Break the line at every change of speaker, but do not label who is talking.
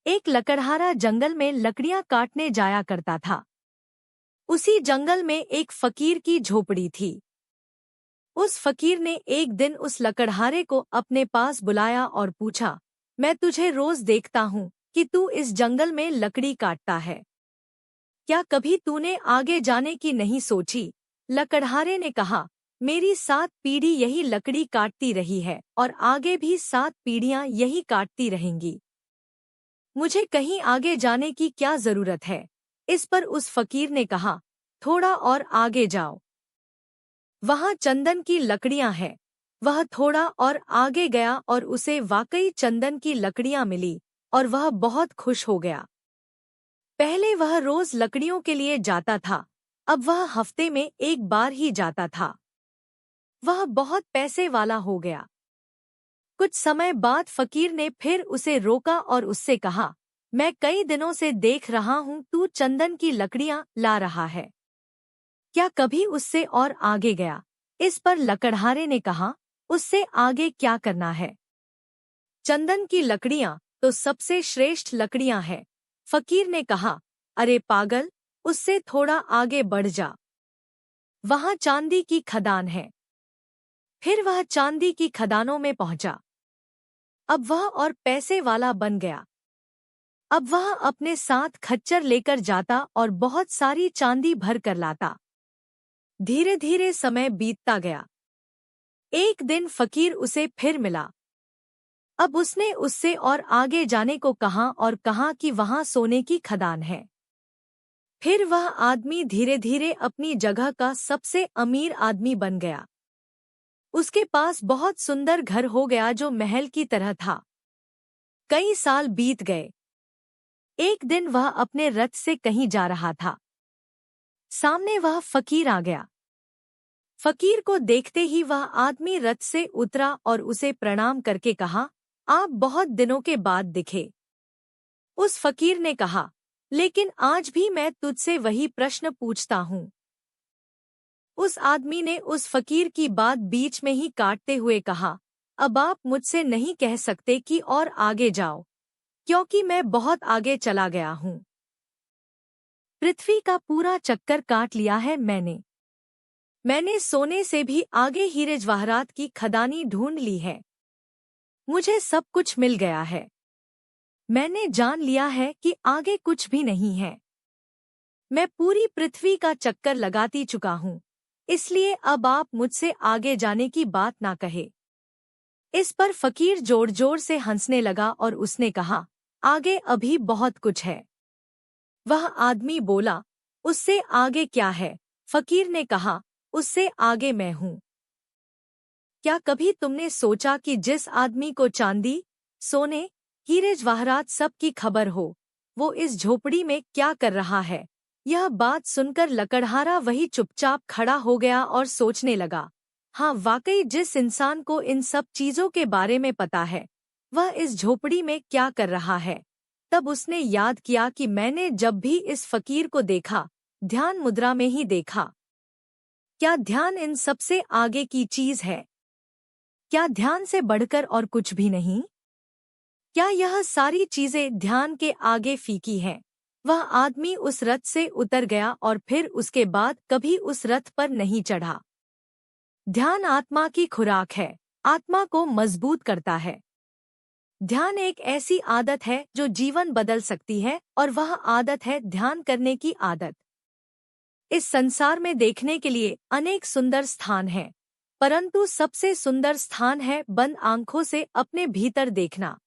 एक लकड़हारा जंगल में लकड़ियां काटने जाया करता था। उसी जंगल में एक फकीर की झोपड़ी थी। उस फकीर ने एक दिन उस लकड़हारे को अपने पास बुलाया और पूछा, मैं तुझे रोज देखता हूँ कि तू इस जंगल में लकड़ी काटता है। क्या कभी तूने आगे जाने की नहीं सोची? लकड़हारे ने कहा, मेरी 7 पीढ़ी यही लकड़ी काटती रही है और आगे भी 7 पीढ़ियां यही काटती रहेंगी। मुझे कहीं आगे जाने की क्या जरूरत है? इस पर उस फकीर ने कहा, थोड़ा और आगे जाओ, वहां चंदन की लकड़ियां हैं। वह थोड़ा और आगे गया और उसे वाकई चंदन की लकड़ियां मिली और वह बहुत खुश हो गया। पहले वह रोज लकड़ियों के लिए जाता था, अब वह हफ्ते में एक बार ही जाता था। वह बहुत पैसे वाला हो गया। कुछ समय बाद फकीर ने फिर उसे रोका और उससे कहा, मैं कई दिनों से देख रहा हूँ तू चंदन की लकड़ियां ला रहा है। क्या कभी उससे और आगे गया? इस पर लकड़हारे ने कहा, उससे आगे क्या करना है? चंदन की लकड़ियां तो सबसे श्रेष्ठ लकड़ियां हैं। फकीर ने कहा, अरे पागल, उससे थोड़ा आगे बढ़ जा, वहां चांदी की खदान है। फिर वह चांदी की खदानों में पहुंचा। अब वह और पैसे वाला बन गया। अब वह अपने साथ खच्चर लेकर जाता और बहुत सारी चांदी भर कर लाता। धीरे धीरे समय बीतता गया। एक दिन फकीर उसे फिर मिला। अब उसने उससे और आगे जाने को कहा और कहा कि वहां सोने की खदान है। फिर वह आदमी धीरे धीरे अपनी जगह का सबसे अमीर आदमी बन गया। उसके पास बहुत सुंदर घर हो गया जो महल की तरह था। कई साल बीत गए। एक दिन वह अपने रथ से कहीं जा रहा था। सामने वह फकीर आ गया। फकीर को देखते ही वह आदमी रथ से उतरा और उसे प्रणाम करके कहा, आप बहुत दिनों के बाद दिखे। उस फकीर ने कहा, लेकिन आज भी मैं तुझसे वही प्रश्न पूछता हूँ। उस आदमी ने उस फकीर की बात बीच में ही काटते हुए कहा, अब आप मुझसे नहीं कह सकते कि और आगे जाओ, क्योंकि मैं बहुत आगे चला गया हूँ। पृथ्वी का पूरा चक्कर काट लिया है मैंने सोने से भी आगे हीरे जवाहरात की खदानी ढूंढ ली है। मुझे सब कुछ मिल गया है। मैंने जान लिया है कि आगे कुछ भी नहीं है। मैं पूरी पृथ्वी का चक्कर लगाती चुका हूँ, इसलिए अब आप मुझसे आगे जाने की बात ना कहे। इस पर फकीर जोर जोर से हंसने लगा और उसने कहा, आगे अभी बहुत कुछ है। वह आदमी बोला, उससे आगे क्या है? फकीर ने कहा, उससे आगे मैं हूँ। क्या कभी तुमने सोचा कि जिस आदमी को चांदी, सोने, हीरे जवाहरात सब की खबर हो, वो इस झोपड़ी में क्या कर रहा है? यह बात सुनकर लकड़हारा वही चुपचाप खड़ा हो गया और सोचने लगा, हाँ वाकई जिस इंसान को इन सब चीजों के बारे में पता है, वह इस झोपड़ी में क्या कर रहा है। तब उसने याद किया कि मैंने जब भी इस फकीर को देखा, ध्यान मुद्रा में ही देखा। क्या ध्यान इन सबसे आगे की चीज है? क्या ध्यान से बढ़कर और कुछ भी नहीं? क्या यह सारी चीजें ध्यान के आगे फीकी हैं? वह आदमी उस रथ से उतर गया और फिर उसके बाद कभी उस रथ पर नहीं चढ़ा। ध्यान आत्मा की खुराक है, आत्मा को मजबूत करता है। ध्यान एक ऐसी आदत है जो जीवन बदल सकती है और वह आदत है ध्यान करने की आदत। इस संसार में देखने के लिए अनेक सुंदर स्थान हैं, परंतु सबसे सुंदर स्थान है बंद आंखों से अपने भीतर देखना।